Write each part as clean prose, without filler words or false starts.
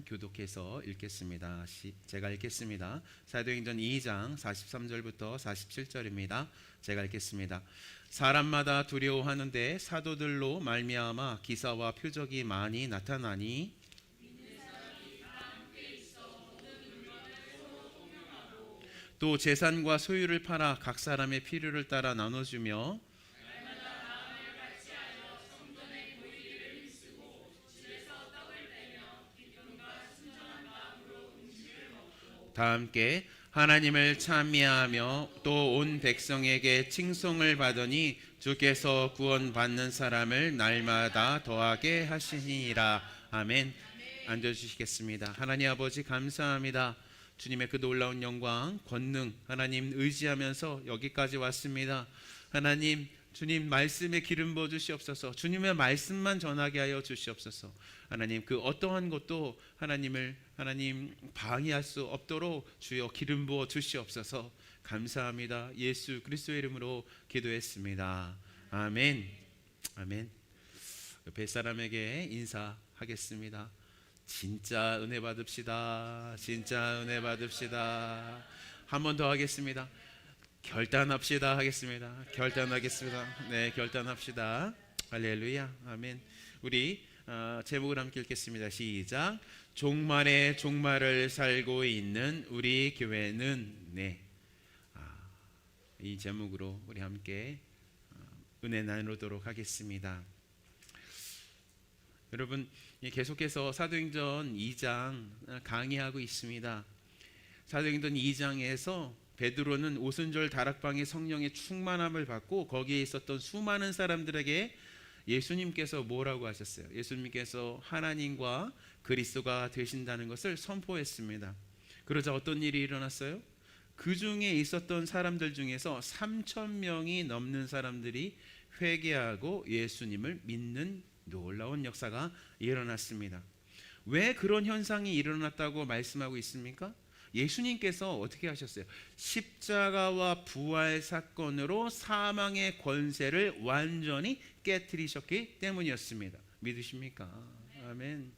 교독해서 읽겠습니다. 제가 읽겠습니다. 사도행전 2장 43절부터 47절입니다. 제가 읽겠습니다. 사람마다 두려워하는데 사도들로 말미암아 기사와 표적이 많이 나타나니 또 재산과 소유를 팔아 각 사람의 필요를 따라 나눠주며 다 함께 하나님을 찬미하며 또 온 백성에게 칭송을 받으니 주께서 구원받는 사람을 날마다 더하게 하시니라. 아멘. 앉아주시겠습니다. 하나님 아버지 감사합니다. 주님의 그 놀라운 영광, 권능, 하나님 의지하면서 여기까지 왔습니다. 하나님, 주님 말씀에 기름 부어 주시옵소서. 주님의 말씀만 전하게 하여 주시옵소서. 하나님, 그 어떠한 것도 하나님 방해할 수 없도록 주여 기름 부어 주시옵소서. 감사합니다. 예수 그리스도의 이름으로 기도했습니다. 아멘. 아멘. 옆에 사람에게 인사하겠습니다. 진짜 은혜 받읍시다. 진짜 은혜 받읍시다. 한 번 더 하겠습니다. 결단합시다 하겠습니다. 결단하겠습니다. 네, 결단합시다. 할렐루야. 아멘. 우리 제목을 함께 읽겠습니다. 시작. 종말의 종말을 살고 있는 우리 교회는. 네. 이 제목으로 우리 함께 은혜 나누도록 하겠습니다. 여러분, 계속해서 사도행전 2장 강의하고 있습니다. 사도행전 2장에서 베드로는 오순절 다락방의 성령의 충만함을 받고 거기에 있었던 수많은 사람들에게 예수님께서 뭐라고 하셨어요? 예수님께서 하나님과 그리스도가 되신다는 것을 선포했습니다. 그러자 어떤 일이 일어났어요? 그 중에 있었던 사람들 중에서 3,000명이 넘는 사람들이 회개하고 예수님을 믿는 놀라운 역사가 일어났습니다. 왜 그런 현상이 일어났다고 말씀하고 있습니까? 예수님께서 어떻게 하셨어요? 십자가와 부활 사건으로 사망의 권세를 완전히 깨뜨리셨기 때문이었습니다. 믿으십니까? 아멘.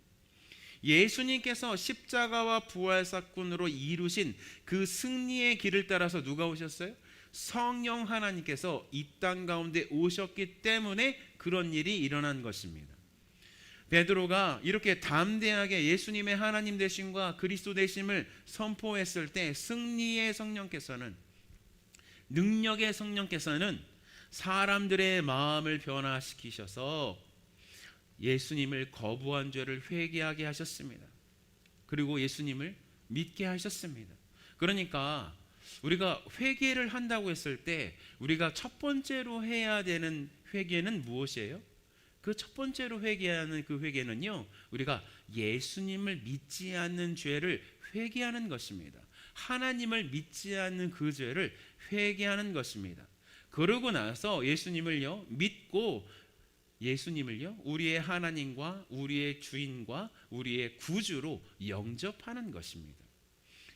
예수님께서 십자가와 부활 사건으로 이루신 그 승리의 길을 따라서 누가 오셨어요? 성령 하나님께서 이 땅 가운데 오셨기 때문에 그런 일이 일어난 것입니다. 베드로가 이렇게 담대하게 예수님의 하나님 되심과 그리스도 되심을 선포했을 때 승리의 성령께서는, 능력의 성령께서는 사람들의 마음을 변화시키셔서 예수님을 거부한 죄를 회개하게 하셨습니다. 그리고 예수님을 믿게 하셨습니다. 그러니까 우리가 회개를 한다고 했을 때 우리가 첫 번째로 해야 되는 회개는 무엇이에요? 그 첫 번째로 회개하는 그 회개는요, 우리가 예수님을 믿지 않는 죄를 회개하는 것입니다. 하나님을 믿지 않는 그 죄를 회개하는 것입니다. 그러고 나서 예수님을요 믿고 예수님을요 우리의 하나님과 우리의 주인과 우리의 구주로 영접하는 것입니다.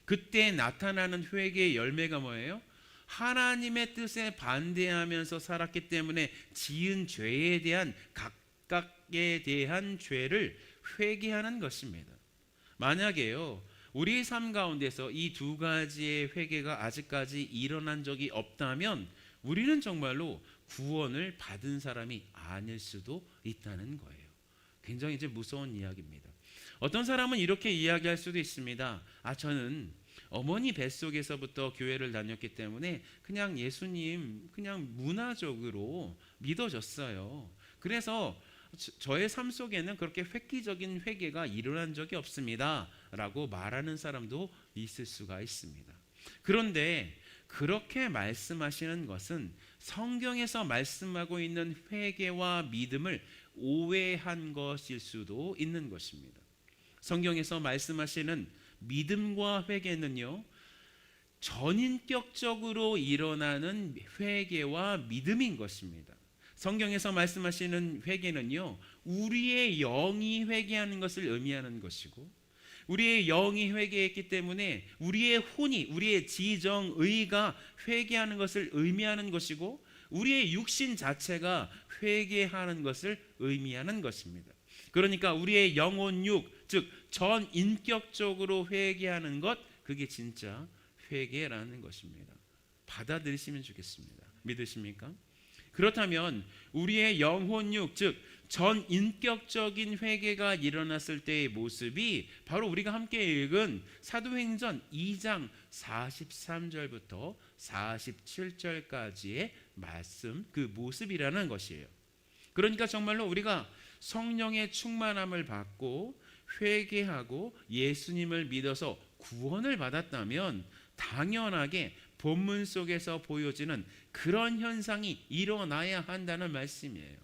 그때 나타나는 회개의 열매가 뭐예요? 하나님의 뜻에 반대하면서 살았기 때문에 지은 죄에 대한 각각에 대한 죄를 회개하는 것입니다. 만약에요 우리 삶 가운데서 이 두 가지의 회개가 아직까지 일어난 적이 없다면 우리는 정말로 구원을 받은 사람이 아닐 수도 있다는 거예요. 굉장히 이제 무서운 이야기입니다. 어떤 사람은 이렇게 이야기할 수도 있습니다. 저는 어머니 뱃속에서부터 교회를 다녔기 때문에 그냥 예수님 그냥 문화적으로 믿어졌어요. 그래서 저의 삶 속에는 그렇게 획기적인 회개가 일어난 적이 없습니다 라고 말하는 사람도 있을 수가 있습니다. 그런데 그렇게 말씀하시는 것은 성경에서 말씀하고 있는 회개와 믿음을 오해한 것일 수도 있는 것입니다. 성경에서 말씀하시는 믿음과 회개는요 전인격적으로 일어나는 회개와 믿음인 것입니다. 성경에서 말씀하시는 회개는요 우리의 영이 회개하는 것을 의미하는 것이고, 우리의 영이 회개했기 때문에 우리의 혼이, 우리의 지정의가 회개하는 것을 의미하는 것이고, 우리의 육신 자체가 회개하는 것을 의미하는 것입니다. 그러니까 우리의 영혼육, 즉 전 인격적으로 회개하는 것, 그게 진짜 회개라는 것입니다. 받아들이시면 좋겠습니다. 믿으십니까? 그렇다면 우리의 영혼육, 즉 전 인격적인 회개가 일어났을 때의 모습이 바로 우리가 함께 읽은 사도행전 2장 43절부터 47절까지의 말씀, 그 모습이라는 것이에요. 그러니까 정말로 우리가 성령의 충만함을 받고 회개하고 예수님을 믿어서 구원을 받았다면 당연하게 본문 속에서 보여지는 그런 현상이 일어나야 한다는 말씀이에요.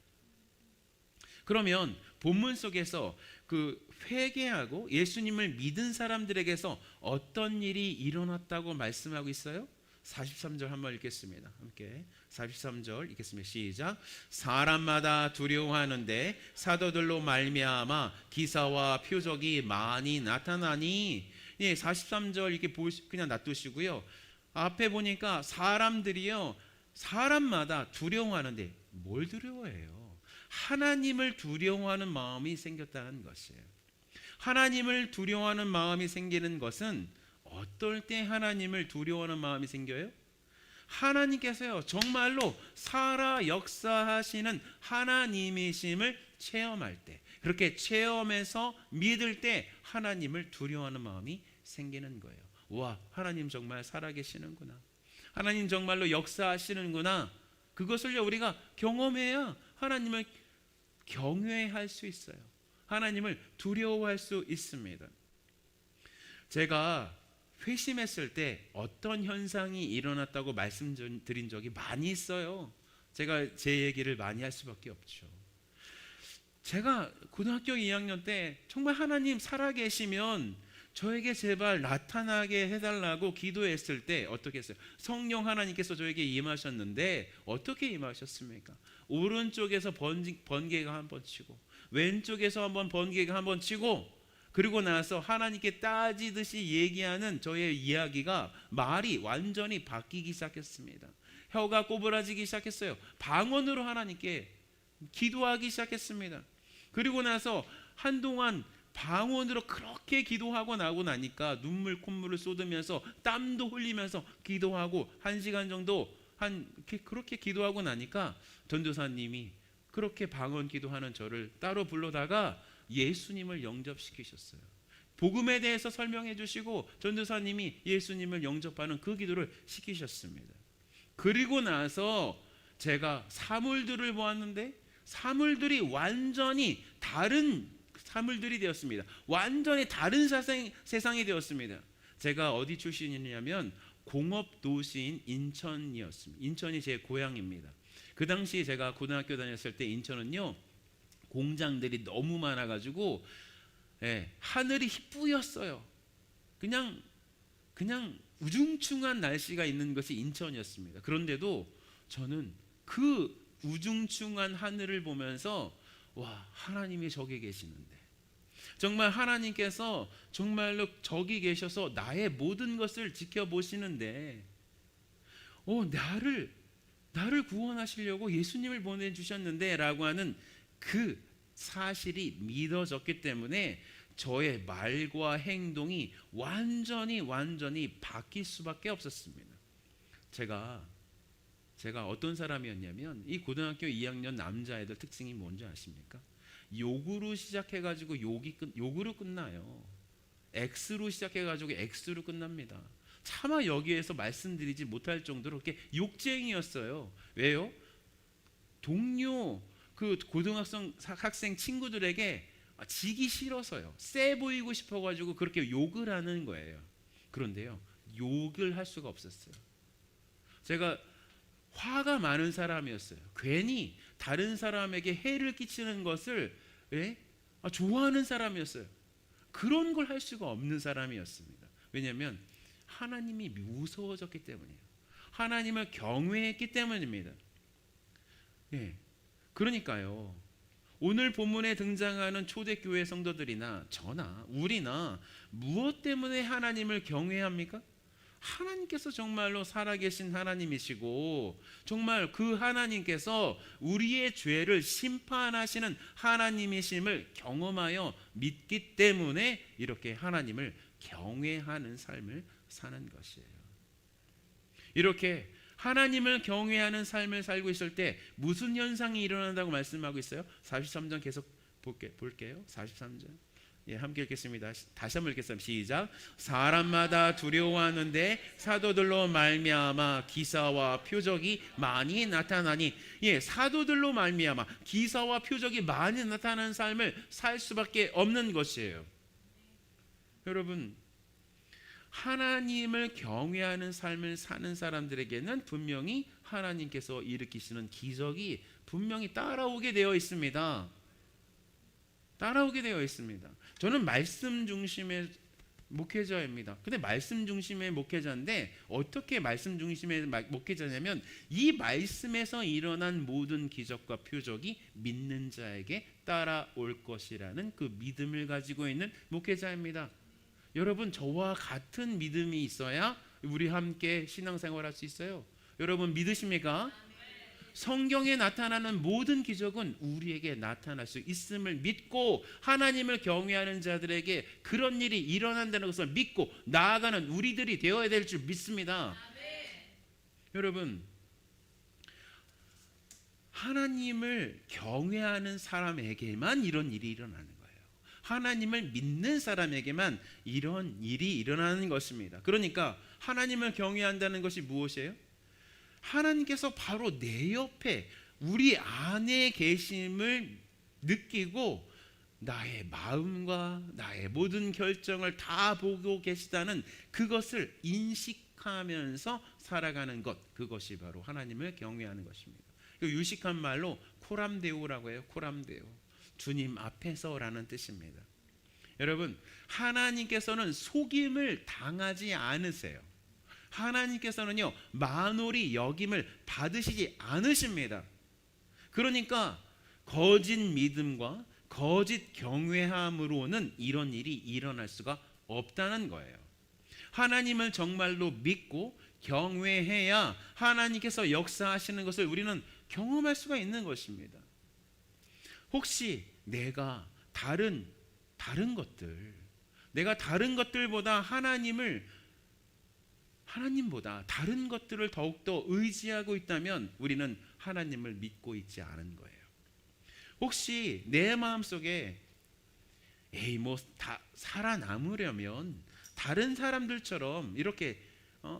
그러면 본문 속에서 그 회개하고 예수님을 믿은 사람들에게서 어떤 일이 일어났다고 말씀하고 있어요? 43절 한번 읽겠습니다. 함께 43절 읽겠습니다. 시작. 사람마다 두려워하는데 사도들로 말미암아 기사와 표적이 많이 나타나니. 예, 43절 이렇게 그냥 놔두시고요. 앞에 보니까 사람들이요, 사람마다 두려워하는데 뭘 두려워해요? 하나님을 두려워하는 마음이 생겼다는 것이에요. 하나님을 두려워하는 마음이 생기는 것은 어떨 때 하나님을 두려워하는 마음이 생겨요? 하나님께서요, 정말로 살아 역사하시는 하나님이심을 체험할 때, 그렇게 체험해서 믿을 때 하나님을 두려워하는 마음이 생기는 거예요. 와, 하나님 정말 살아계시는구나, 하나님 정말로 역사하시는구나. 그것을요 우리가 경험해야 하나님을 경외할 수 있어요. 하나님을 두려워할 수 있습니다. 제가 회심했을 때 어떤 현상이 일어났다고 말씀드린 적이 많이 있어요. 제가 제 얘기를 많이 할 수밖에 없죠. 제가 고등학교 2학년 때 정말 하나님 살아계시면 저에게 제발 나타나게 해달라고 기도했을 때 어떻게 했어요? 성령 하나님께서 저에게 임하셨는데 어떻게 임하셨습니까? 오른쪽에서 번개가 한 번 치고 왼쪽에서 한번 번개가 한 번 치고, 그리고 나서 하나님께 따지듯이 얘기하는 저의 이야기가 말이 완전히 바뀌기 시작했습니다. 혀가 꼬부라지기 시작했어요. 방언으로 하나님께 기도하기 시작했습니다. 그리고 나서 한동안 방언으로 그렇게 기도하고 나고 나니까 눈물 콧물을 쏟으면서 땀도 흘리면서 기도하고 1시간 정도 그렇게 기도하고 나니까 전도사님이 그렇게 방언 기도하는 저를 따로 불러다가 예수님을 영접시키셨어요. 복음에 대해서 설명해 주시고 전도사님이 예수님을 영접하는 그 기도를 시키셨습니다. 그리고 나서 제가 사물들을 보았는데 사물들이 완전히 다른 사물들이 되었습니다. 완전히 다른 세상이 되었습니다. 제가 어디 출신이냐면 공업 도시인 인천이었습니다. 인천이 제 고향입니다. 그 당시 제가 고등학교 다녔을 때 인천은요 공장들이 너무 많아가지고 하늘이 희뿌였어요. 그냥 우중충한 날씨가 있는 것이 인천이었습니다. 그런데도 저는 그 우중충한 하늘을 보면서 와, 하나님이 저기 계시는데, 정말 하나님께서 정말로 저기 계셔서 나의 모든 것을 지켜보시는데 나를 구원하시려고 예수님을 보내주셨는데 라고 하는 그 사실이 믿어졌기 때문에 저의 말과 행동이 완전히 바뀔 수밖에 없었습니다. 제가 어떤 사람이었냐면 이 고등학교 2학년 남자애들 특징이 뭔지 아십니까? 욕으로 시작해가지고 욕으로 끝나요. X로 시작해가지고 X로 끝납니다. 차마 여기에서 말씀드리지 못할 정도로 그렇게 욕쟁이였어요. 왜요? 동료 그 학생 친구들에게 지기 싫어서요. 세 보이고 싶어가지고 그렇게 욕을 하는 거예요. 그런데요, 욕을 할 수가 없었어요. 제가 화가 많은 사람이었어요. 괜히 다른 사람에게 해를 끼치는 것을 좋아하는 사람이었어요. 그런 걸 할 수가 없는 사람이었습니다. 왜냐하면 하나님이 무서워졌기 때문이에요. 하나님을 경외했기 때문입니다. 그러니까요, 오늘 본문에 등장하는 초대교회 성도들이나 저나 우리나 무엇 때문에 하나님을 경외합니까? 하나님께서 정말로 살아계신 하나님이시고 정말 그 하나님께서 우리의 죄를 심판하시는 하나님이심을 경험하여 믿기 때문에 이렇게 하나님을 경외하는 삶을 사는 것이에요. 이렇게 하나님을 경외하는 삶을 살고 있을 때 무슨 현상이 일어난다고 말씀하고 있어요? 43절 계속 볼게요. 43절. 예, 함께 읽겠습니다. 다시 한번 읽겠습니다. 시작. 사람마다 두려워하는데 사도들로 말미암아 기사와 표적이 많이 나타나니, 예, 사도들로 말미암아 기사와 표적이 많이 나타나는 삶을 살 수밖에 없는 것이에요. 여러분, 하나님을 경외하는 삶을 사는 사람들에게는 분명히 하나님께서 일으키시는 기적이 분명히 따라오게 되어 있습니다. 따라오게 되어 있습니다. 저는 말씀 중심의 목회자입니다. 근데 말씀 중심의 목회자인데 어떻게 말씀 중심의 목회자냐면 이 말씀에서 일어난 모든 기적과 표적이 믿는 자에게 따라올 것이라는 그 믿음을 가지고 있는 목회자입니다. 여러분, 저와 같은 믿음이 있어야 우리 함께 신앙생활할 수 있어요. 여러분 믿으십니까? 성경에 나타나는 모든 기적은 우리에게 나타날 수 있음을 믿고 하나님을 경외하는 자들에게 그런 일이 일어난다는 것을 믿고 나아가는 우리들이 되어야 될 줄 믿습니다. 여러분, 하나님을 경외하는 사람에게만 이런 일이 일어나는 거예요. 하나님을 믿는 사람에게만 이런 일이 일어나는 것입니다. 그러니까 하나님을 경외한다는 것이 무엇이에요? 하나님께서 바로 내 옆에 우리 안에 계심을 느끼고 나의 마음과 나의 모든 결정을 다 보고 계시다는 그것을 인식하면서 살아가는 것, 그것이 바로 하나님을 경외하는 것입니다. 유식한 말로 코람데오라고 해요. 코람데오, 주님 앞에서라는 뜻입니다. 여러분, 하나님께서는 속임을 당하지 않으세요. 하나님께서는요, 만홀히 여김을 받으시지 않으십니다. 그러니까 거짓 믿음과 거짓 경외함으로는 이런 일이 일어날 수가 없다는 거예요. 하나님을 정말로 믿고 경외해야 하나님께서 역사하시는 것을 우리는 경험할 수가 있는 것입니다. 혹시 내가 다른 것들보다 하나님보다 다른 것들을 더욱더 의지하고 있다면 우리는 하나님을 믿고 있지 않은 거예요. 혹시 내 마음속에 살아남으려면 다른 사람들처럼 이렇게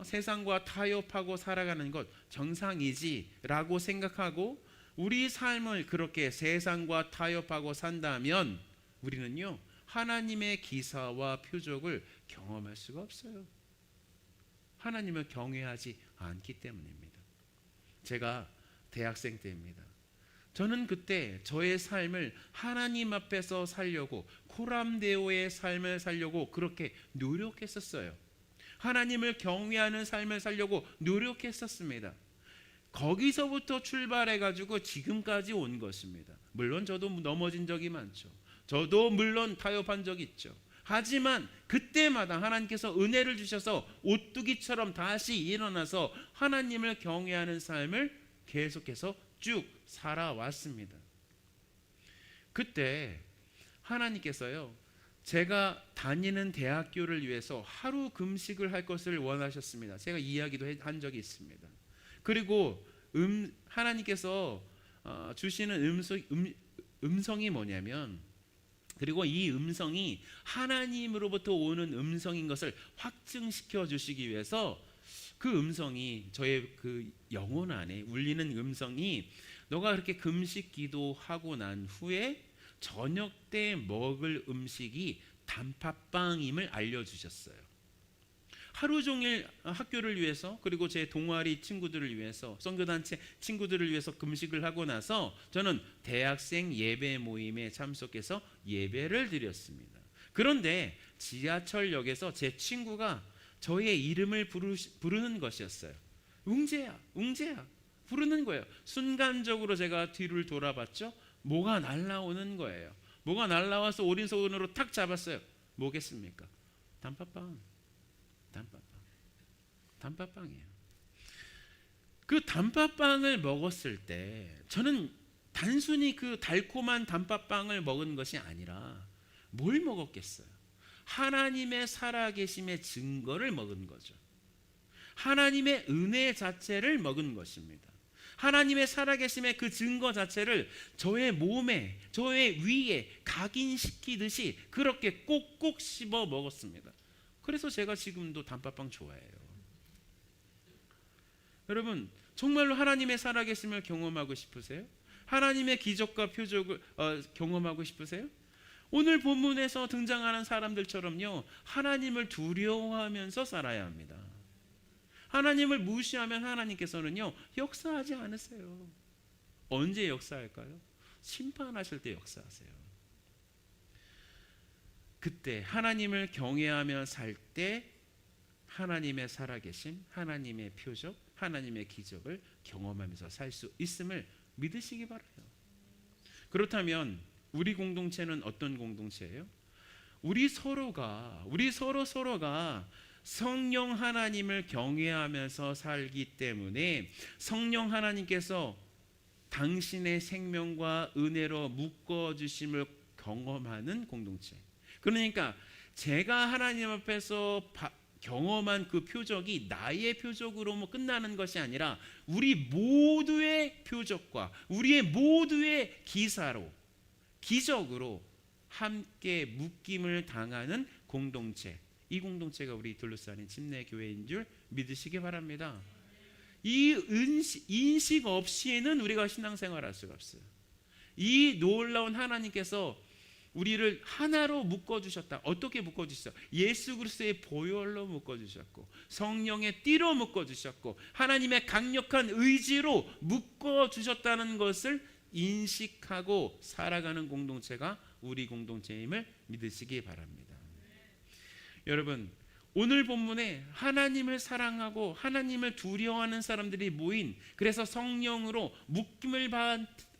세상과 타협하고 살아가는 것 정상이지라고 생각하고 우리 삶을 그렇게 세상과 타협하고 산다면 우리는요, 하나님의 기사와 표적을 경험할 수가 없어요. 하나님을 경외하지 않기 때문입니다. 제가 대학생 때입니다. 저는 그때 저의 삶을 하나님 앞에서 살려고, 코람데오의 삶을 살려고 그렇게 노력했었어요. 하나님을 경외하는 삶을 살려고 노력했었습니다. 거기서부터 출발해가지고 지금까지 온 것입니다. 물론 저도 넘어진 적이 많죠. 저도 물론 타협한 적이 있죠. 하지만 그때마다 하나님께서 은혜를 주셔서 오뚜기처럼 다시 일어나서 하나님을 경외하는 삶을 계속해서 쭉 살아왔습니다. 그때 하나님께서요, 제가 다니는 대학교를 위해서 하루 금식을 할 것을 원하셨습니다. 제가 이야기도 한 적이 있습니다. 그리고 하나님께서 주시는 음성이 뭐냐면, 그리고 이 음성이 하나님으로부터 오는 음성인 것을 확증시켜 주시기 위해서 그 음성이 저의 그 영혼 안에 울리는 음성이, 너가 그렇게 금식 기도하고 난 후에 저녁 때 먹을 음식이 단팥빵임을 알려주셨어요. 하루 종일 학교를 위해서, 그리고 제 동아리 친구들을 위해서, 선교단체 친구들을 위해서 금식을 하고 나서 저는 대학생 예배 모임에 참석해서 예배를 드렸습니다. 그런데 지하철역에서 제 친구가 저의 이름을 부르는 것이었어요. 웅재야, 웅재야 부르는 거예요. 순간적으로 제가 뒤를 돌아봤죠. 뭐가 날라오는 거예요. 뭐가 날라와서 오른손으로 탁 잡았어요. 뭐겠습니까? 단팥빵. 단팥빵이에요. 그 단팥빵을 먹었을 때 저는 단순히 그 달콤한 단팥빵을 먹은 것이 아니라 뭘 먹었겠어요? 하나님의 살아계심의 증거를 먹은 거죠. 하나님의 은혜 자체를 먹은 것입니다. 하나님의 살아계심의 그 증거 자체를 저의 몸에, 저의 위에 각인시키듯이 그렇게 꼭꼭 씹어 먹었습니다. 그래서 제가 지금도 단팥빵 좋아해요. 여러분, 정말로 하나님의 살아계심을 경험하고 싶으세요? 하나님의 기적과 표적을 경험하고 싶으세요? 오늘 본문에서 등장하는 사람들처럼요, 하나님을 두려워하면서 살아야 합니다. 하나님을 무시하면 하나님께서는요, 역사하지 않으세요. 언제 역사할까요? 심판하실 때 역사하세요. 그때 하나님을 경외하며 살 때 하나님의 살아계심, 하나님의 표적, 하나님의 기적을 경험하면서 살 수 있음을 믿으시기 바라요. 그렇다면 우리 공동체는 어떤 공동체예요? 우리 서로가 성령 하나님을 경외하면서 살기 때문에 성령 하나님께서 당신의 생명과 은혜로 묶어주심을 경험하는 공동체. 그러니까 제가 하나님 앞에서 경험한 그 표적이 나의 표적으로 끝나는 것이 아니라 우리 모두의 표적과 우리의 모두의 기적으로 함께 묶임을 당하는 공동체. 이 공동체가 우리 둘러싸인 침례교회인 줄 믿으시기 바랍니다. 이 인식 없이는 우리가 신앙생활할 수가 없어요. 이 놀라운 하나님께서 우리를 하나로 묶어주셨다. 어떻게 묶어주셨어요? 예수 그리스도의 보혈로 묶어주셨고 성령의 띠로 묶어주셨고 하나님의 강력한 의지로 묶어주셨다는 것을 인식하고 살아가는 공동체가 우리 공동체임을 믿으시기 바랍니다. 여러분, 오늘 본문에 하나님을 사랑하고 하나님을 두려워하는 사람들이 모인, 그래서 성령으로 묶임을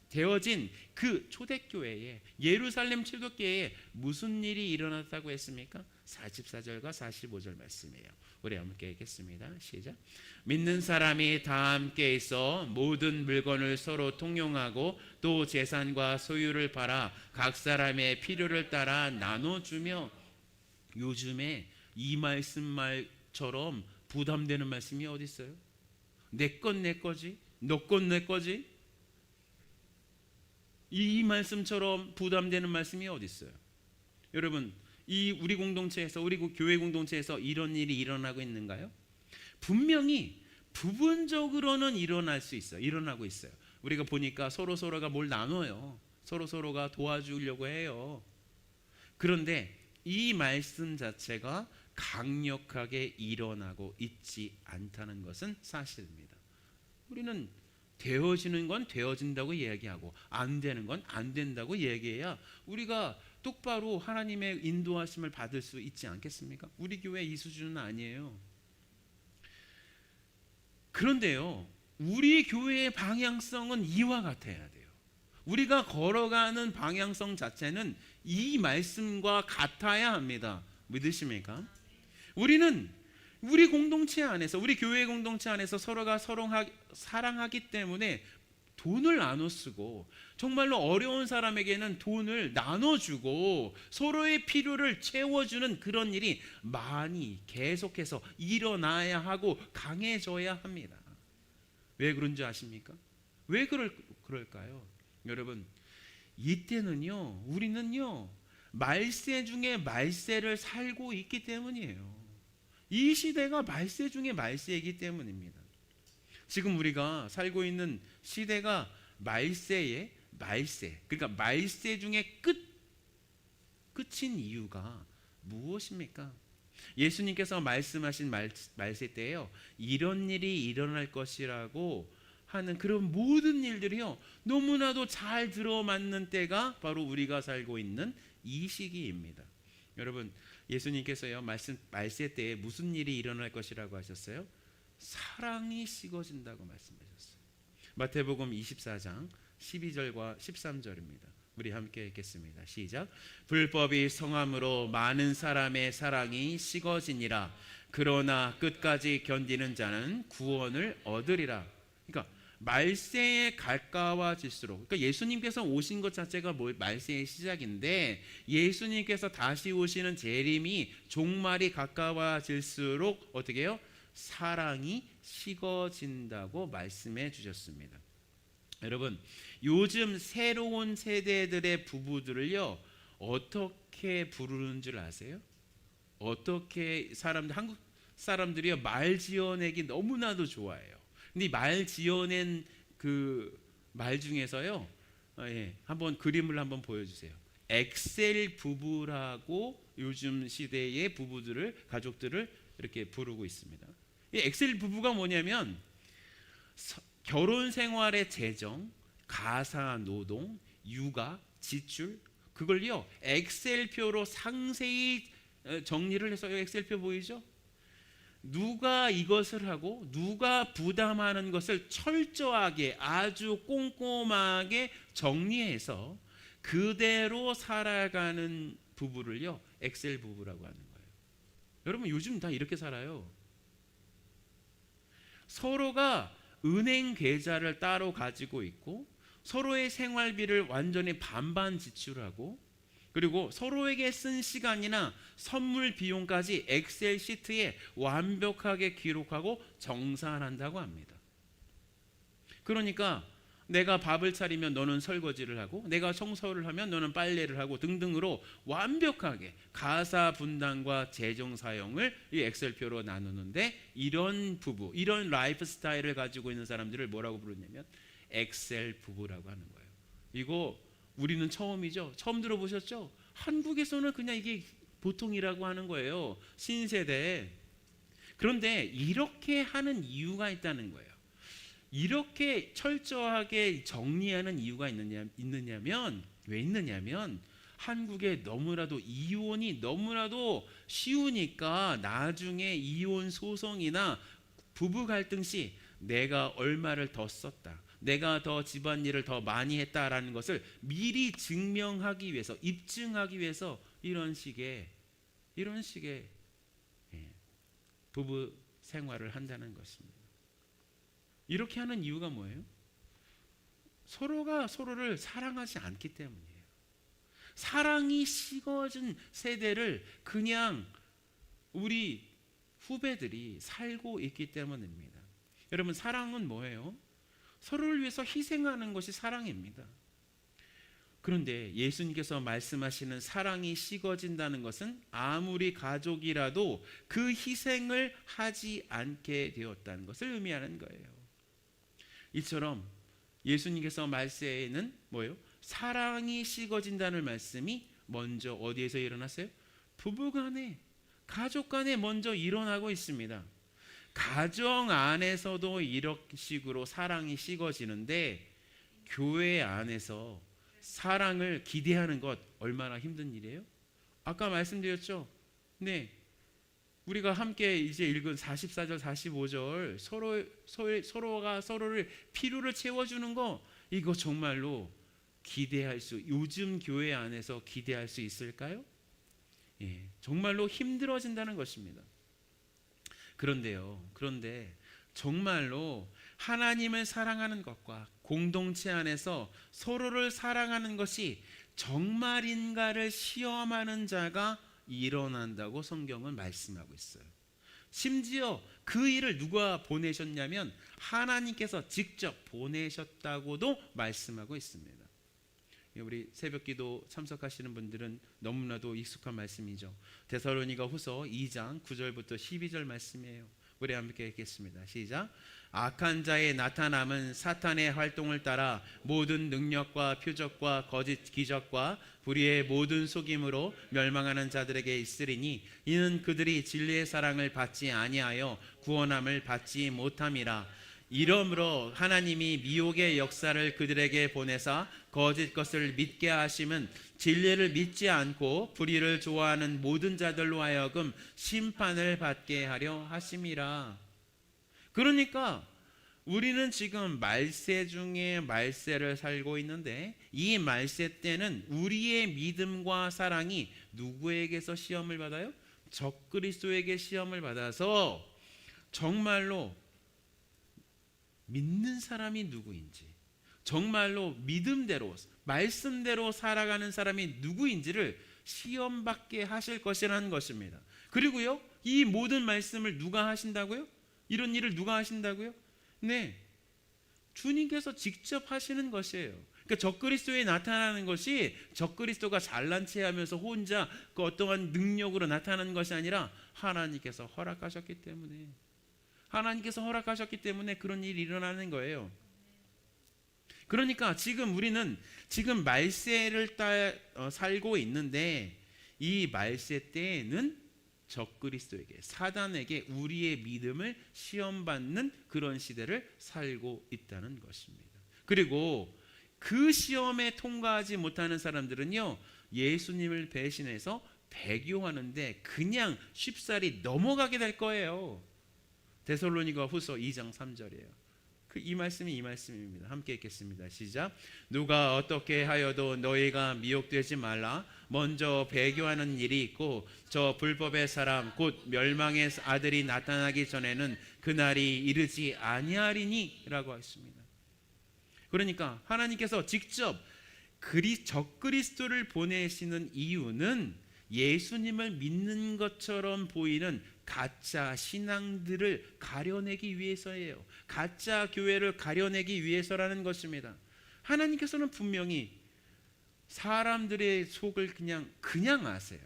되어진 그 초대교회에, 예루살렘 초대교회에 무슨 일이 일어났다고 했습니까? 44절과 45절 말씀이에요. 우리 함께 읽겠습니다. 시작. 믿는 사람이 다 함께 있어 모든 물건을 서로 통용하고 또 재산과 소유를 팔아 각 사람의 필요를 따라 나눠주며. 요즘에 이 말씀처럼 부담되는 말씀이 어디 있어요? 내 건 내 거지, 너 건 내 거지. 이 말씀처럼 부담되는 말씀이 어디 있어요? 여러분, 이 우리 공동체에서, 우리 교회 공동체에서 이런 일이 일어나고 있는가요? 분명히 부분적으로는 일어날 수 있어요. 일어나고 있어요. 우리가 보니까 서로가 뭘 나눠요. 서로가 도와주려고 해요. 그런데 이 말씀 자체가 강력하게 일어나고 있지 않다는 것은 사실입니다. 우리는 되어지는 건 되어진다고 이야기하고 안 되는 건 안 된다고 얘기해야 우리가 똑바로 하나님의 인도하심을 받을 수 있지 않겠습니까? 우리 교회 이 수준은 아니에요. 그런데요, 우리 교회의 방향성은 이와 같아야 돼요. 우리가 걸어가는 방향성 자체는 이 말씀과 같아야 합니다. 믿으십니까? 우리는 우리 공동체 안에서, 우리 교회 공동체 안에서 서로가 사랑하기 때문에 돈을 나눠 쓰고, 정말로 어려운 사람에게는 돈을 나눠주고 서로의 필요를 채워주는 그런 일이 많이 계속해서 일어나야 하고 강해져야 합니다. 왜 그런지 아십니까? 왜 그럴까요? 여러분, 이때는요, 우리는요, 말세 중에 말세를 살고 있기 때문이에요. 이 시대가 말세 중에 말세이기 때문입니다. 지금 우리가 살고 있는 시대가 말세의 말세, 그러니까 말세 중에 끝인 이유가 무엇입니까? 예수님께서 말씀하신 말세 때에요, 이런 일이 일어날 것이라고 하는 그런 모든 일들이요, 너무나도 잘 들어맞는 때가 바로 우리가 살고 있는 이 시기입니다. 여러분, 예수님께서요, 말세 때에 무슨 일이 일어날 것이라고 하셨어요? 사랑이 식어진다고 말씀하셨어요. 마태복음 24장 12절과 13절입니다. 우리 함께 읽겠습니다. 시작. 불법이 성함으로 많은 사람의 사랑이 식어지니라. 그러나 끝까지 견디는 자는 구원을 얻으리라. 그러니까 말세에 가까워질수록, 그러니까 예수님께서 오신 것 자체가 말세의 시작인데, 예수님께서 다시 오시는 재림이 종말이 가까워질수록 어떻게 해요? 사랑이 식어진다고 말씀해 주셨습니다. 여러분, 요즘 새로운 세대들의 부부들을요, 어떻게 부르는 줄 아세요? 어떻게 한국 사람들이요, 말 지어내기 너무나도 좋아해요. 근데 말 지어낸 그 말 중에서요, 한번 그림을 한번 보여주세요. 엑셀 부부라고 요즘 시대의 가족들을 이렇게 부르고 있습니다. 이 엑셀 부부가 뭐냐면 결혼 생활의 재정, 가사 노동, 육아, 지출, 그걸요 엑셀표로 상세히 정리를 해서, 엑셀표 보이죠? 누가 이것을 하고 누가 부담하는 것을 철저하게 아주 꼼꼼하게 정리해서 그대로 살아가는 부부를요 엑셀 부부라고 하는 거예요. 여러분, 요즘 다 이렇게 살아요. 서로가 은행 계좌를 따로 가지고 있고, 서로의 생활비를 완전히 반반 지출하고, 그리고 서로에게 쓴 시간이나 선물 비용까지 엑셀 시트에 완벽하게 기록하고 정산한다고 합니다. 그러니까 내가 밥을 차리면 너는 설거지를 하고, 내가 청소를 하면 너는 빨래를 하고 등등으로 완벽하게 가사 분담과 재정 사용을 이 엑셀표로 나누는데, 이런 부부, 이런 라이프 스타일을 가지고 있는 사람들을 뭐라고 부르냐면 엑셀 부부라고 하는 거예요. 이거 우리는 처음이죠. 처음 들어보셨죠? 한국에서는 그냥 이게 보통이라고 하는 거예요. 신세대. 그런데 이렇게 하는 이유가 있다는 거예요. 이렇게 철저하게 정리하는 이유가 있느냐면, 왜 있느냐면 한국에 너무나도 이혼이 너무나도 쉬우니까 나중에 이혼 소송이나 부부 갈등 시 내가 얼마를 더 썼다, 내가 더 집안일을 더 많이 했다라는 것을 미리 증명하기 위해서, 입증하기 위해서 이런 식의 부부 생활을 한다는 것입니다. 이렇게 하는 이유가 뭐예요? 서로가 서로를 사랑하지 않기 때문이에요. 사랑이 식어진 세대를 그냥 우리 후배들이 살고 있기 때문입니다. 여러분, 사랑은 뭐예요? 서로를 위해서 희생하는 것이 사랑입니다. 그런데 예수님께서 말씀하시는 사랑이 식어진다는 것은 아무리 가족이라도 그 희생을 하지 않게 되었다는 것을 의미하는 거예요. 이처럼 예수님께서 말씀에는 뭐예요? 사랑이 식어진다는 말씀이 먼저 어디에서 일어났어요? 부부간에, 가족간에 먼저 일어나고 있습니다. 가정 안에서도 이런 식으로 사랑이 식어지는데, 교회 안에서 사랑을 기대하는 것 얼마나 힘든 일이에요? 아까 말씀드렸죠? 네, 우리가 함께 이제 읽은 44절 45절 서로가 서로를 필요를 채워주는 거, 이거 정말로 요즘 교회 안에서 기대할 수 있을까요? 정말로 힘들어진다는 것입니다. 그런데 정말로 하나님을 사랑하는 것과 공동체 안에서 서로를 사랑하는 것이 정말인가를 시험하는 자가 일어난다고 성경은 말씀하고 있어요. 심지어 그 일을 누가 보내셨냐면 하나님께서 직접 보내셨다고도 말씀하고 있습니다. 우리 새벽기도 참석하시는 분들은 너무나도 익숙한 말씀이죠. 데살로니가 후서 2장 9절부터 12절 말씀이에요. 우리 함께 읽겠습니다. 시작. 악한 자의 나타남은 사탄의 활동을 따라 모든 능력과 표적과 거짓 기적과 불의의 모든 속임으로 멸망하는 자들에게 있으리니, 이는 그들이 진리의 사랑을 받지 아니하여 구원함을 받지 못함이라. 이러므로 하나님이 미혹의 역사를 그들에게 보내사 거짓 것을 믿게 하심은 진리를 믿지 않고 불의를 좋아하는 모든 자들로 하여금 심판을 받게 하려 하심이라. 그러니까 우리는 지금 말세 중에 말세를 살고 있는데, 이 말세 때는 우리의 믿음과 사랑이 누구에게서 시험을 받아요? 적그리스도에게 시험을 받아서 정말로 믿는 사람이 누구인지, 정말로 믿음대로 말씀대로 살아가는 사람이 누구인지를 시험받게 하실 것이라는 것입니다. 그리고요, 이 모든 말씀을 누가 하신다고요? 이런 일을 누가 하신다고요? 네, 주님께서 직접 하시는 것이에요. 그러니까 적그리스도에 나타나는 것이 적그리스도가 잘난 체하면서 혼자 그 어떠한 능력으로 나타나는 것이 아니라 하나님께서 허락하셨기 때문에, 하나님께서 허락하셨기 때문에 그런 일이 일어나는 거예요. 그러니까 지금 우리는 지금 말세를 살고 있는데, 이 말세 때에는 적그리스도에게, 사단에게 우리의 믿음을 시험받는 그런 시대를 살고 있다는 것입니다. 그리고 그 시험에 통과하지 못하는 사람들은요, 예수님을 배신해서 배교하는데 그냥 쉽사리 넘어가게 될 거예요. 데살로니가 후서 2장 3절이에요. 이 말씀이 이 말씀입니다. 함께 읽겠습니다. 시작. 누가 어떻게 하여도 너희가 미혹되지 말라. 먼저 배교하는 일이 있고 저 불법의 사람 곧 멸망의 아들이 나타나기 전에는 그날이 이르지 아니하리니 라고 했습니다. 그러니까 하나님께서 직접 적그리스도를 보내시는 이유는 예수님을 믿는 것처럼 보이는 가짜 신앙들을 가려내기 위해서예요. 가짜 교회를 가려내기 위해서라는 것입니다. 하나님께서는 분명히 사람들의 속을 그냥 아세요.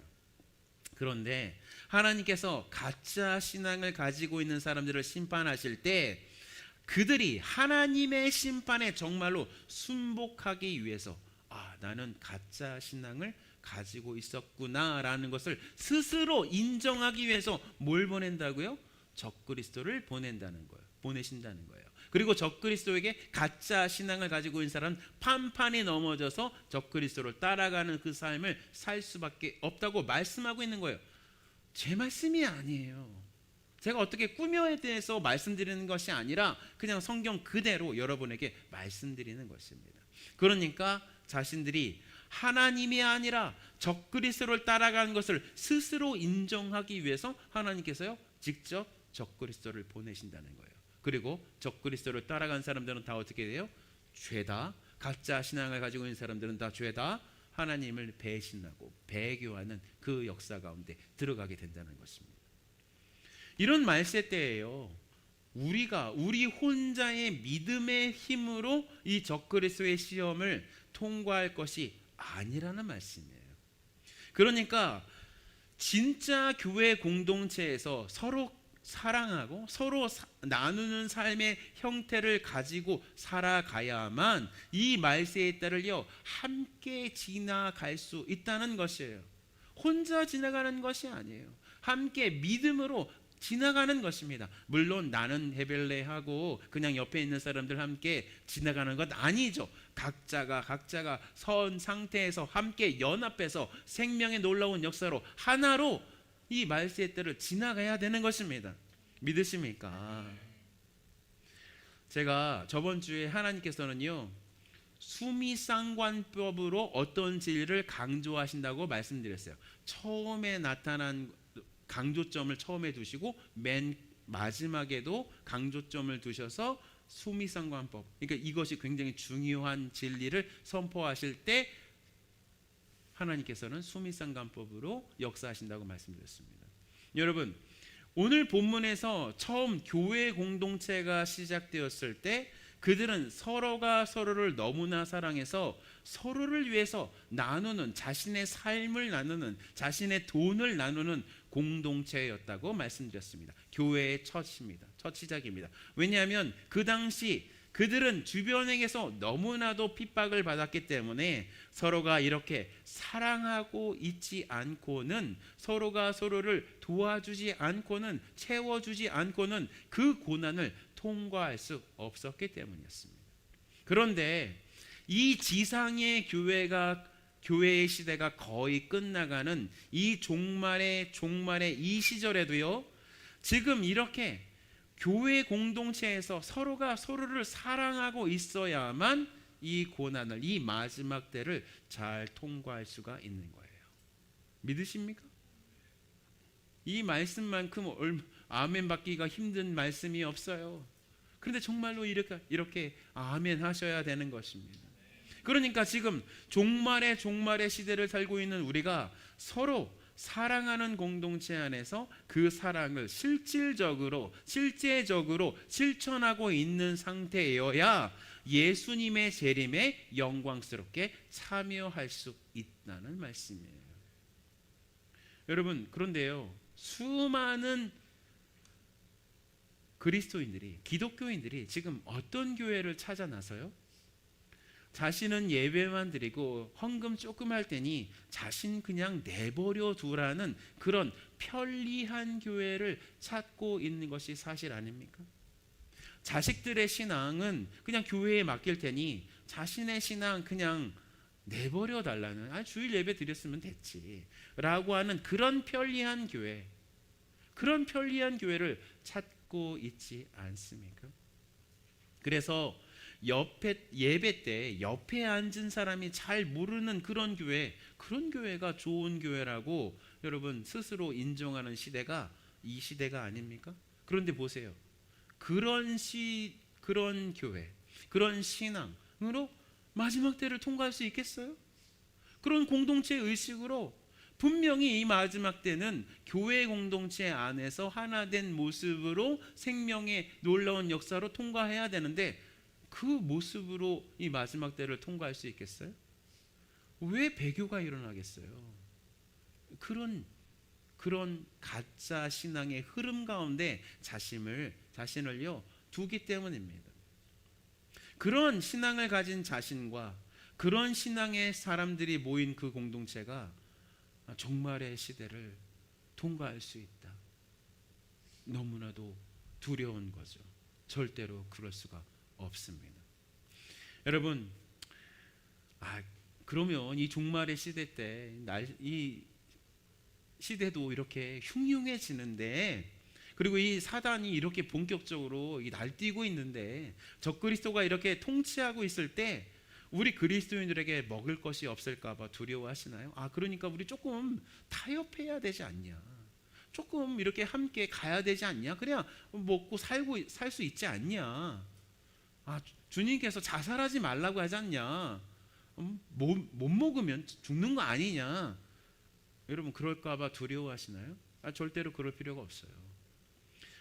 그런데 하나님께서 가짜 신앙을 가지고 있는 사람들을 심판하실 때 그들이 하나님의 심판에 정말로 순복하기 위해서, 나는 가짜 신앙을 가지고 있었구나라는 것을 스스로 인정하기 위해서 뭘 보낸다고요? 적그리스도를 보낸다는 거예요. 보내신다는 거예요. 그리고 적그리스도에게 가짜 신앙을 가지고 있는 사람은 판판이 넘어져서 적그리스도를 따라가는 그 삶을 살 수밖에 없다고 말씀하고 있는 거예요. 제 말씀이 아니에요. 제가 어떻게 꾸며에 대해서 말씀드리는 것이 아니라 그냥 성경 그대로 여러분에게 말씀드리는 것입니다. 그러니까 자신들이 하나님이 아니라 적그리스도를 따라가는 것을 스스로 인정하기 위해서 하나님께서요, 직접 적그리스도를 보내신다는 거예요. 그리고 적그리스도를 따라간 사람들은 다 어떻게 돼요? 죄다. 가짜 신앙을 가지고 있는 사람들은 다 죄다. 하나님을 배신하고 배교하는 그 역사 가운데 들어가게 된다는 것입니다. 이런 말세 때예요, 우리 혼자의 믿음의 힘으로 이 적그리스도의 시험을 통과할 것이 아니라는 말씀이에요. 그러니까 진짜 교회 공동체에서 서로 사랑하고 서로 나누는 삶의 형태를 가지고 살아가야만 이 말세의 때를요, 함께 지나갈 수 있다는 것이에요. 혼자 지나가는 것이 아니에요. 함께 믿음으로 지나가는 것입니다. 물론 나는 헤벨레하고 그냥 옆에 있는 사람들 함께 지나가는 것 아니죠. 각자가 선 상태에서 함께 연합해서 생명의 놀라운 역사로 하나로 이 말세의 때를 지나가야 되는 것입니다. 믿으십니까? 제가 저번 주에 하나님께서는요, 수미상관법으로 어떤 진리를 강조하신다고 말씀드렸어요. 처음에 나타난 강조점을 처음에 두시고 맨 마지막에도 강조점을 두셔서 수미상관법, 그러니까 이것이 굉장히 중요한 진리를 선포하실 때 하나님께서는 수미상관법으로 역사하신다고 말씀드렸습니다. 여러분, 오늘 본문에서 처음 교회 공동체가 시작되었을 때 그들은 서로가 서로를 너무나 사랑해서 서로를 위해서 나누는, 자신의 삶을 나누는, 자신의 돈을 나누는 공동체였다고 말씀드렸습니다. 교회의 첫입니다. 첫 시작입니다. 왜냐하면 그 당시 그들은 주변에게서 너무나도 핍박을 받았기 때문에 서로가 이렇게 사랑하고 있지 않고는, 서로가 서로를 도와주지 않고는, 채워주지 않고는 그 고난을 통과할 수 없었기 때문이었습니다. 그런데 이 지상의 교회의 시대가 거의 끝나가는 이 종말의 이 시절에도요, 지금 이렇게 교회 공동체에서 서로가 서로를 사랑하고 있어야만 이 고난을, 이 마지막 때를 잘 통과할 수가 있는 거예요. 믿으십니까? 이 말씀만큼 아멘 받기가 힘든 말씀이 없어요. 그런데 정말로 이렇게 아멘 하셔야 되는 것입니다. 그러니까 지금 종말의 시대를 살고 있는 우리가 서로 사랑하는 공동체 안에서 그 사랑을 실질적으로 실천하고 있는 상태여야 예수님의 재림에 영광스럽게 참여할 수 있다는 말씀이에요. 여러분, 그런데요, 수많은 그리스도인들이, 기독교인들이 지금 어떤 교회를 찾아 나서요? 자신은 예배만 드리고 헌금 조금 할 테니 자신 그냥 내버려 두라는 그런 편리한 교회를 찾고 있는 것이 사실 아닙니까? 자식들의 신앙은 그냥 교회에 맡길 테니 자신의 신앙 그냥 내버려 달라는, 주일 예배 드렸으면 됐지 라고 하는 그런 편리한 교회를 찾고 있지 않습니까? 그래서 예배 때 옆에 앉은 사람이 잘 모르는 그런 교회가 좋은 교회라고 여러분 스스로 인정하는 시대가 이 시대가 아닙니까? 그런데 보세요. 그런 교회, 그런 신앙으로 마지막 때를 통과할 수 있겠어요? 그런 공동체 의식으로 분명히 이 마지막 때는 교회 공동체 안에서 하나 된 모습으로 생명의 놀라운 역사로 통과해야 되는데 그 모습으로 이 마지막 때를 통과할 수 있겠어요? 왜 배교가 일어나겠어요? 그런 가짜 신앙의 흐름 가운데 자신을요 두기 때문입니다. 그런 신앙을 가진 자신과 그런 신앙의 사람들이 모인 그 공동체가 종말의 시대를 통과할 수 있다. 너무나도 두려운 거죠. 절대로 그럴 수가 없습니다. 여러분, 그러면 이 종말의 시대 때 이 시대도 이렇게 흉흉해지는데, 그리고 이 사단이 이렇게 본격적으로 날뛰고 있는데, 적그리스도가 이렇게 통치하고 있을 때 우리 그리스도인들에게 먹을 것이 없을까 봐 두려워하시나요? 그러니까 우리 조금 타협해야 되지 않냐, 조금 이렇게 함께 가야 되지 않냐, 그래야 먹고 살 수 있지 않냐, 주님께서 자살하지 말라고 하지 않냐, 못 먹으면 죽는 거 아니냐, 여러분 그럴까 봐 두려워하시나요? 절대로 그럴 필요가 없어요.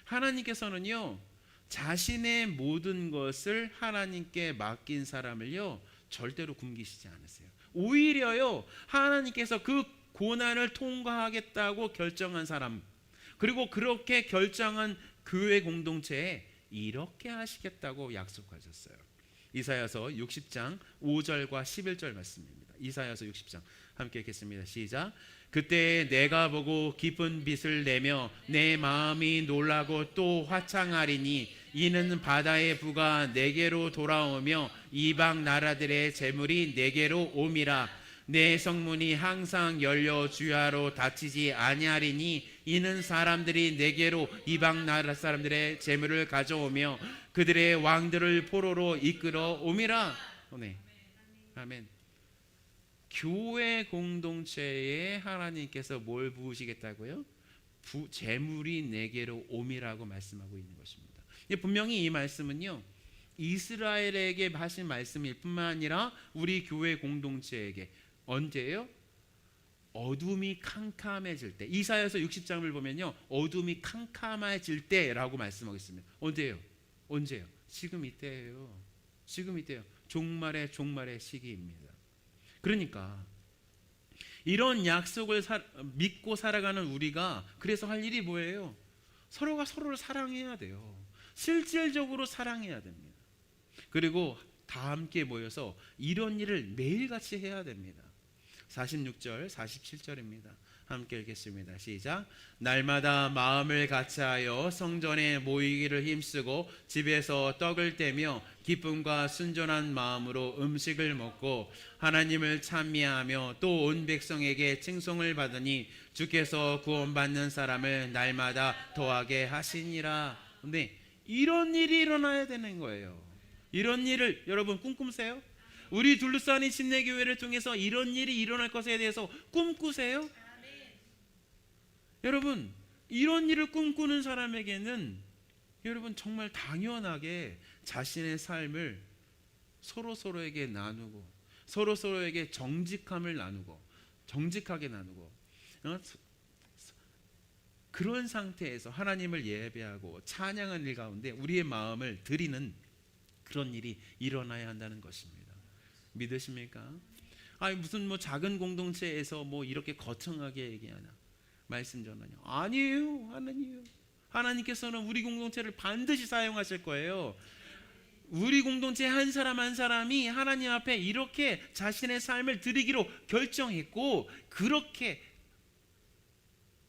하나님께서는요 자신의 모든 것을 하나님께 맡긴 사람을요 절대로 굶기시지 않으세요. 오히려요 하나님께서 그 고난을 통과하겠다고 결정한 사람, 그리고 그렇게 결정한 교회 공동체에 이렇게 하시겠다고 약속하셨어요. 이사야서 60장 5절과 11절 말씀입니다. 이사야서 60장 함께 읽겠습니다. 시작. 그때 내가 보고 깊은 빛을 내며 내 마음이 놀라고 또 화창하리니 이는 바다의 부가 내게로 돌아오며 이방 나라들의 재물이 내게로 옴이라. 내 성문이 항상 열려 주야로 닫히지 아니하리니 이는 사람들이 내게로 이방 나라 사람들의 재물을 가져오며 그들의 왕들을 포로로 이끌어 옴이라. 네. 아멘. 교회 공동체에 하나님께서 뭘 부으시겠다고요? 재물이 내게로 옴이라고 말씀하고 있는 것입니다. 분명히 이 말씀은요 이스라엘에게 하신 말씀일 뿐만 아니라 우리 교회 공동체에게, 언제요? 어둠이 캄캄해질 때. 이사야서 60장을 보면요 어둠이 캄캄해질 때라고 말씀하고 있습니다. 언제요? 지금 이때예요. 종말의 시기입니다. 그러니까 이런 약속을 믿고 살아가는 우리가 그래서 할 일이 뭐예요? 서로가 서로를 사랑해야 돼요. 실질적으로 사랑해야 됩니다. 그리고 다 함께 모여서 이런 일을 매일같이 해야 됩니다. 46절 47절입니다. 함께 읽겠습니다. 시작. 날마다 마음을 같이하여 성전에 모이기를 힘쓰고 집에서 떡을 떼며 기쁨과 순전한 마음으로 음식을 먹고 하나님을 찬미하며 또 온 백성에게 칭송을 받으니 주께서 구원받는 사람을 날마다 더하게 하시니라. 근데 이런 일이 일어나야 되는 거예요. 이런 일을 여러분 꿈꾸세요? 우리 둘러싸인 침례교회를 통해서 이런 일이 일어날 것에 대해서 꿈꾸세요? 여러분 이런 일을 꿈꾸는 사람에게는 여러분 정말 당연하게 자신의 삶을 서로에게 나누고 서로에게 정직함을 나누고 정직하게 나누고 그런 상태에서 하나님을 예배하고 찬양하는 일 가운데 우리의 마음을 드리는 그런 일이 일어나야 한다는 것입니다. 믿으십니까? 아니 무슨 뭐 작은 공동체에서 뭐 이렇게 거창하게 얘기하나 말씀 전하냐? 아니에요. 하나님께서는 우리 공동체를 반드시 사용하실 거예요. 우리 공동체 한 사람 한 사람이 하나님 앞에 이렇게 자신의 삶을 드리기로 결정했고 그렇게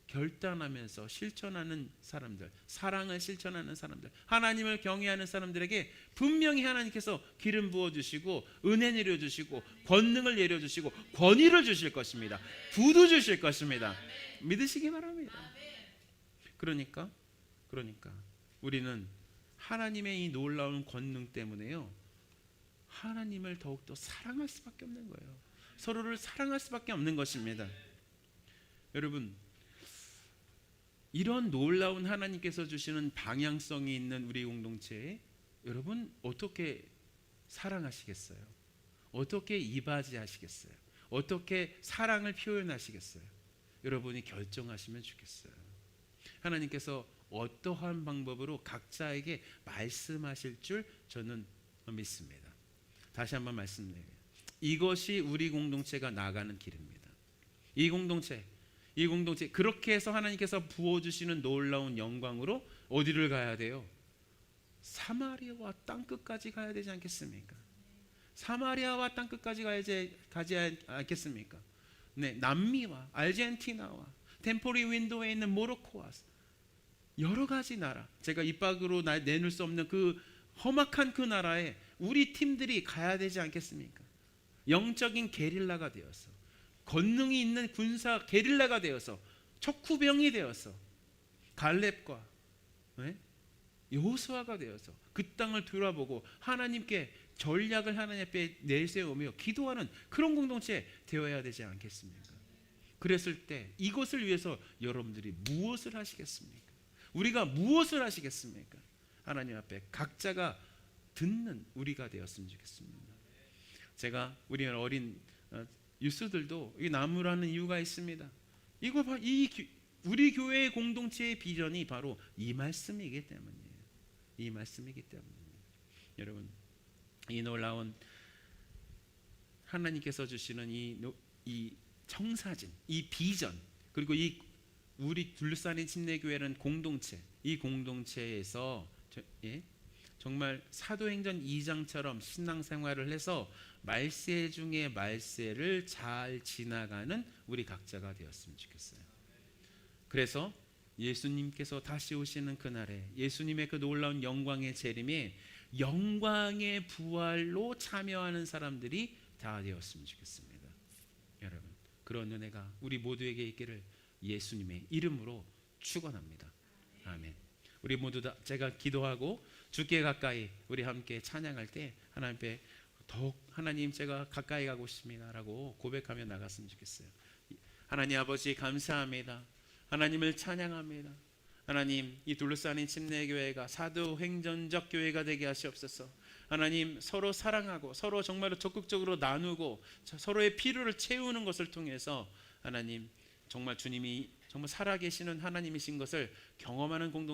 결단하면서 실천하는 사람들, 사랑을 실천하는 사람들, 하나님을 경외하는 사람들에게 분명히 하나님께서 기름 부어주시고 은혜 내려주시고 권능을 내려주시고 권위를 주실 것입니다. 부도 주실 것입니다. 믿으시기 바랍니다. 그러니까 우리는 하나님의 이 놀라운 권능 때문에요, 하나님을 더욱더 사랑할 수밖에 없는 거예요. 서로를 사랑할 수밖에 없는 것입니다. 여러분, 이런 놀라운 하나님께서 주시는 방향성이 있는 우리 공동체에 여러분 어떻게 사랑하시겠어요? 어떻게 이바지하시겠어요? 어떻게 사랑을 표현하시겠어요? 여러분이 결정하시면 좋겠어요. 하나님께서 어떠한 방법으로 각자에게 말씀하실 줄 저는 믿습니다. 다시 한번 말씀드려요. 이것이 우리 공동체가 나가는 길입니다. 이 공동체 그렇게 해서 하나님께서 부어주시는 놀라운 영광으로 어디를 가야 돼요? 사마리아와 땅끝까지 가야 되지 않겠습니까? 사마리아와 땅끝까지 가지 않겠습니까? 네, 남미와 아르헨티나와 템포리 윈도에 있는 모로코와 여러 가지 나라, 제가 입 밖으로 내놓을 수 없는 그 험악한 그 나라에 우리 팀들이 가야 되지 않겠습니까? 영적인 게릴라가 되어서, 권능이 있는 군사 게릴라가 되어서, 척후병이 되어서, 갈렙과 여호수아가 되어서 그 땅을 돌아보고 하나님께 전략을 하나님 앞에 내세우며 기도하는 그런 공동체 되어야 되지 않겠습니까? 그랬을 때 이것을 위해서 여러분들이 무엇을 하시겠습니까? 우리가 무엇을 하시겠습니까? 하나님 앞에 각자가 듣는 우리가 되었으면 좋겠습니다. 제가 우리 어린 유스들도 이 나무라는 이유가 있습니다. 이거 봐, 우리 교회의 공동체의 비전이 바로 이 말씀이기 때문이에요. 이 말씀이기 때문입니다. 여러분, 이 놀라운 하나님께서 주시는 이 청사진, 이 비전, 그리고 이 우리 둘러싸인 침례교회는 공동체, 이 공동체에서 정말 사도행전 2장처럼 신앙생활을 해서 말세 중에 말세를 잘 지나가는 우리 각자가 되었으면 좋겠어요. 그래서 예수님께서 다시 오시는 그날에 예수님의 그 놀라운 영광의 재림에 영광의 부활로 참여하는 사람들이 다 되었으면 좋겠습니다. 여러분, 그런 은혜가 우리 모두에게 있기를 예수님의 이름으로 축원합니다. 아멘. 우리 모두 다 제가 기도하고 주께 가까이 우리 함께 찬양할 때 하나님 앞에 더욱 하나님 제가 가까이 가고 싶습니다라고 고백하며 나갔으면 좋겠어요. 하나님 아버지 감사합니다. 하나님을 찬양합니다. 하나님, 이 둘러싸인 침례교회가 사도행전적 교회가 되게 하시옵소서. 하나님, 서로 사랑하고 서로 정말로 적극적으로 나누고 서로의 필요를 채우는 것을 통해서 하나님, 정말 주님이 정말 살아계시는 하나님이신 것을 경험하는 공동체